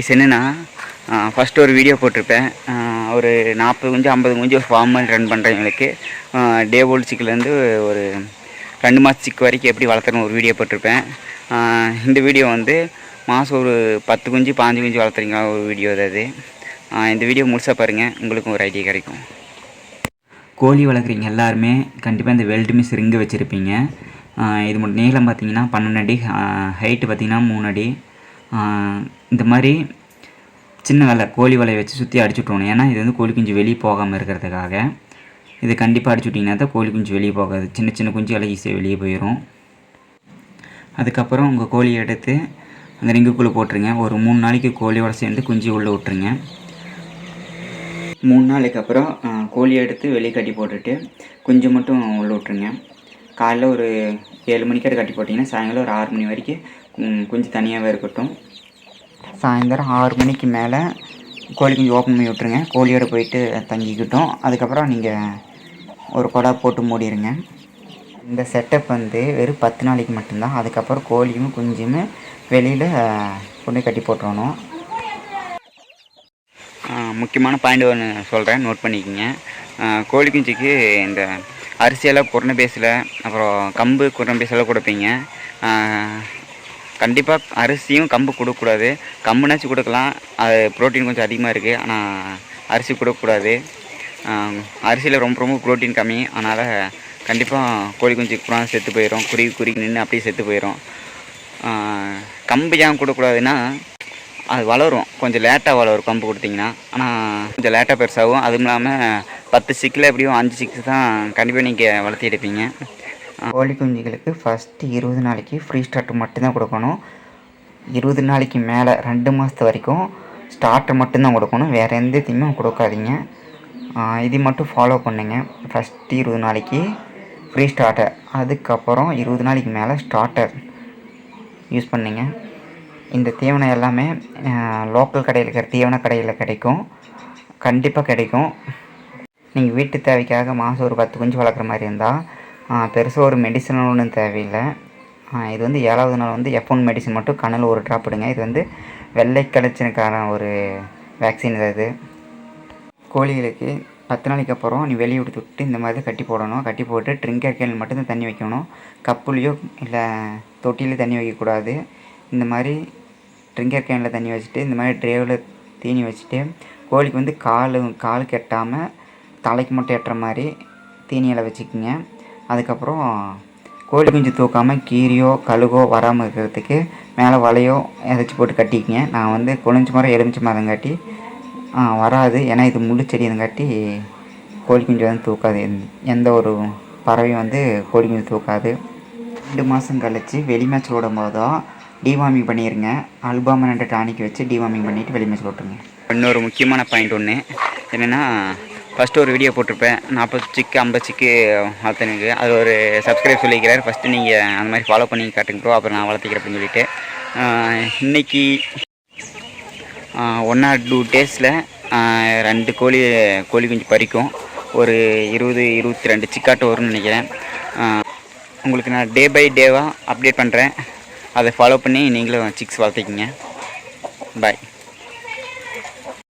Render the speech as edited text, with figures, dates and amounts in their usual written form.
என்னென்னா ஃபஸ்ட்டு ஒரு வீடியோ போட்டிருப்பேன். ஒரு 40 குஞ்சு 50 குஞ்சு ஒரு ஃபார்ம் மாதிரி ரன் பண்ணுறவங்களுக்கு டே ஓல்டு சிக்கிலேருந்து ஒரு 2 மாத சிக்கு வரைக்கும் எப்படி வளர்த்துறன்னு ஒரு வீடியோ போட்டிருப்பேன். இந்த வீடியோ வந்து மாதம் ஒரு 10 குஞ்சு 15 குஞ்சு வளர்த்துறீங்க ஒரு வீடியோ அது. இந்த வீடியோ முழுசாக பாருங்கள், உங்களுக்கும் ஒரு ஐடியா கிடைக்கும். கோழி வளர்க்குறீங்க எல்லாருமே கண்டிப்பாக இந்த வெல்ட் மிஸ் ரிங்கு வச்சுருப்பீங்க. இது மட்டும் நீளம் பார்த்திங்கன்னா 12 அடி, ஹைட்டு பார்த்திங்கன்னா 3 அடி. இந்த மாதிரி சின்ன வலை கோழி வலையை வச்சு சுற்றி அடிச்சு விட்ருவோம். ஏன்னா இது வந்து கோழி குஞ்சு வெளியே போகாமல் இருக்கிறதுக்காக. இது கண்டிப்பாக அடிச்சு விட்டிங்கன்னா தான் கோழி குஞ்சு வெளியே போகாது. சின்ன சின்ன குஞ்சு எல்லாம் ஈஸியாக வெளியே போயிடும். அதுக்கப்புறம் உங்கள் கோழியை எடுத்து அந்த ரிங்குக்குள்ளே போட்டுருங்க. ஒரு 3 நாளைக்கு கோழியோட சேர்ந்து குஞ்சு உள்ளே விட்டுருங்க. 3 நாளைக்கு அப்புறம் கோழியை எடுத்து வெளியே கட்டி போட்டுட்டு குஞ்சு மட்டும் உள்ளே விட்ருங்க. காலைல ஒரு 7 மணிக்கிட்ட கட்டி போட்டிங்கன்னா சாயங்காலம் ஒரு 6 மணி வரைக்கும் குஞ்சு தனியாகவே இருக்கட்டும். சாயந்தரம் 6 மணிக்கு மேலே கோழி குஞ்சு ஓப்பன் பண்ணி விட்ருங்க. கோழியோடு போயிட்டு தங்கிக்கிட்டோம். அதுக்கப்புறம் நீங்கள் ஒரு கொடா போட்டு மூடிடுங்க. இந்த செட்டப் வந்து வெறும் 10 நாளைக்கு மட்டும்தான். அதுக்கப்புறம் கோழியும் குஞ்சுமே வெளியில் கொண்டு கட்டி போட்டுறணும். முக்கியமான பாயிண்ட் ஒன்று சொல்கிறேன், நோட் பண்ணிக்கோங்க. கோழி குஞ்சுக்கு இந்த அரிசியெல்லாம் குரண பேஸில் அப்புறம் கம்பு குரண பேஸெல்லாம் கொடுப்பீங்க. கண்டிப்பாக அரிசியும் கம்பு கொடுக்கக்கூடாது. கம்புனாச்சும் கொடுக்கலாம், அது ப்ரோட்டீன் கொஞ்சம் அதிகமாக இருக்குது. ஆனால் அரிசி கொடுக்கக்கூடாது. அரிசியில் ரொம்ப ரொம்ப ப்ரோட்டீன் கம்மி. அதனால் கண்டிப்பாக கோழி குஞ்சு கூட செத்து போயிடும். குறுக்கி நின்று அப்படியே செத்து போயிடும். கம்பு ஏன் கொடுக்கக்கூடாதுன்னா அது வளரும், கொஞ்சம் லேட்டாக வளரும் கம்பு கொடுத்திங்கன்னா. ஆனால் கொஞ்சம் லேட்டாக பெருசாகும். அதுவும் இல்லாமல் 10 சிக்கில் எப்படியும் 5 சிக்ஸ் தான் கண்டிப்பாக நீங்கள் வளர்த்தி எடுப்பீங்க. கோழி குஞ்சுகளுக்கு ஃபஸ்ட்டு 20 நாளைக்கு ஃப்ரீ ஸ்டார்டர் மட்டும்தான் கொடுக்கணும். 20 நாளைக்கு மேலே 2 மாதத்து வரைக்கும் ஸ்டார்டர் மட்டும்தான் கொடுக்கணும். வேறு எந்த தீமையும் கொடுக்காதீங்க. இது மட்டும் ஃபாலோ பண்ணுங்க. ஃபஸ்ட்டு 20 நாளைக்கு ஃப்ரீ ஸ்டார்டர், அதுக்கப்புறம் 20 நாளைக்கு மேலே ஸ்டார்டர் யூஸ் பண்ணிங்க. இந்த தீவனம் எல்லாமே லோக்கல் கடையில் இருக்கிற தீவன கடையில் கிடைக்கும், கண்டிப்பாக கிடைக்கும். நீங்கள் வீட்டு தேவைக்காக மாதம் ஒரு 10 குஞ்சு வளர்க்குற மாதிரி இருந்தால் பெருசாக ஒரு மெடிசன் ஒன்றும் தேவையில்லை. இது வந்து 7வது நாள் வந்து F1 மெடிசன் மட்டும் கண்ணில் ஒரு ட்ராப் எடுங்க. இது வந்து வெள்ளை கலைச்சனுக்கான ஒரு வேக்சின் இது. கோழிகளுக்கு 10 நாளைக்கு அப்புறம் நீ வெளியே விட்டு இந்த மாதிரி கட்டி போடணும். கட்டி போட்டு ட்ரிங்கர் கேன் மட்டும்தான் தண்ணி வைக்கணும். கப்புலேயோ இல்லை தொட்டிலையும் தண்ணி வைக்கக்கூடாது. இந்த மாதிரி ட்ரிங்கர் கேனில் தண்ணி வச்சுட்டு இந்த மாதிரி ட்ரேவில் தீனி வச்சுட்டு கோழிக்கு வந்து கால் கெட்டாமல் தலைக்கு மட்டும் எட்டுற மாதிரி தீனியில் வச்சுக்கோங்க. அதுக்கப்புறம் கோழி குஞ்சு தூக்காமல் கீரியோ கழுகோ வராமல் இருக்கிறதுக்கு மேலே வலையோ எதாச்சும் போட்டு கட்டிக்கங்க. நான் வந்து கொழிஞ்ச மரம் எலுமிச்ச மரம் காட்டி வராது, ஏன்னா இது முள்ளு செடி காட்டி கோழி குஞ்சு வந்து தூக்காது. எந்த ஒரு பறவையும் வந்து கோழி குஞ்சு தூக்காது. 2 மாதம் கழித்து வெளி மேட்ச் விடும் போதோ டிவார்மிங் பண்ணிடுங்க. அல்பாமன் டானிக் வச்சு டிவார்மிங் பண்ணிவிட்டு வெளி மேட்ச் விட்டுருங்க. இன்னொரு முக்கியமான பாயிண்ட் ஒன்று என்னென்னா, ஃபஸ்ட்டு ஒரு வீடியோ போட்டிருப்பேன் 40 சிக்கு 50 சிக்கு வளர்த்துனுக்கு. அது ஒரு சப்ஸ்கிரைப் சொல்லிக்கிறார். ஃபஸ்ட்டு நீங்கள் அந்த மாதிரி ஃபாலோ பண்ணி காட்டுங்க ப்ரோ, அப்புறம் நான் வளர்த்திக்கிறேன் சொல்லிவிட்டு இன்றைக்கி 1 or 2 டேஸில் 2 கோழி குஞ்சு பறிக்கும். ஒரு 20-22 சிக்காட்டு வரும்னு நினைக்கிறேன். உங்களுக்கு நான் டே பை டேவாக அப்டேட் பண்ணுறேன். அதை ஃபாலோ பண்ணி நீங்களும் சிக்ஸ் வளர்த்திக்கிங்க. பாய்.